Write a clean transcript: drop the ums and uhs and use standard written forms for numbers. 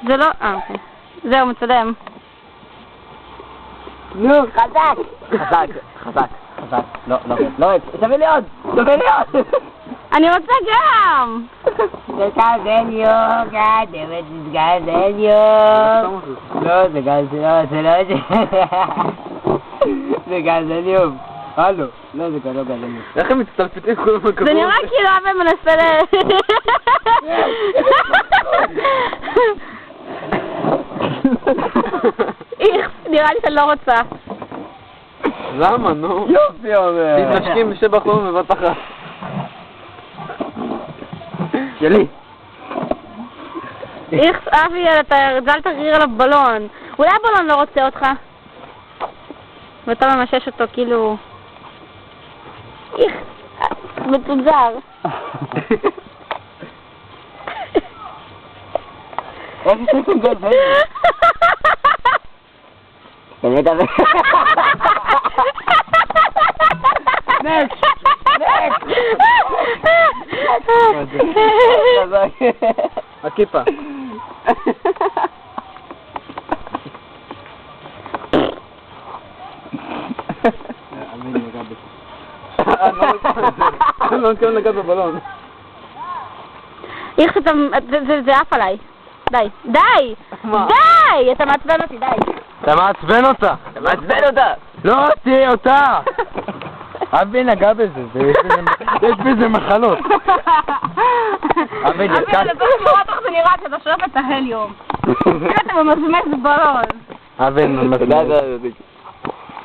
זה לא... אוקיי. זהו, מצלם. נו, חזק! חזק, חזק, חזק. לא, לא, לא, שווה לי עוד! שווה לי עוד! אני רוצה גם! זה גזניום, גדמת, זה גזניום. לא, זה גזניום, זה לא זה. זה גזניום. הלו, לא, זה לא גזניום. איך הם מצטלפתים כל הזמן כבוד? זה נראה כאילו אבא מנסה איך, נראה לי שאני לא רוצה. למה, נו? יופי אומר. תתנשקים בשתי בחורים בבת אחת. שלי. איך, אבי, אל תגריר עליו בלון. אולי הבלון לא רוצה אותך? ואתה ממשש אותו כאילו... איך, מצונזר. איך עשיתם גזניום? באמת אבל... נקס! נקס! הכיפה. אני לא מתכוון לגעת בבלון. איך שאתה... זה עף עליי. די. די! מה? די! אתה מעצבן אותי, די. אתה מעצבן אותה. אתה מעצבן אותה! לא, תהיה אותה. אבי נגע בזה, יש בזה מחלות. אבי, אני צריך לראות איך זה נראה כשאתה שואף את ההליום. איך אתה ממזמז בלון. אבי, תודה, תודה.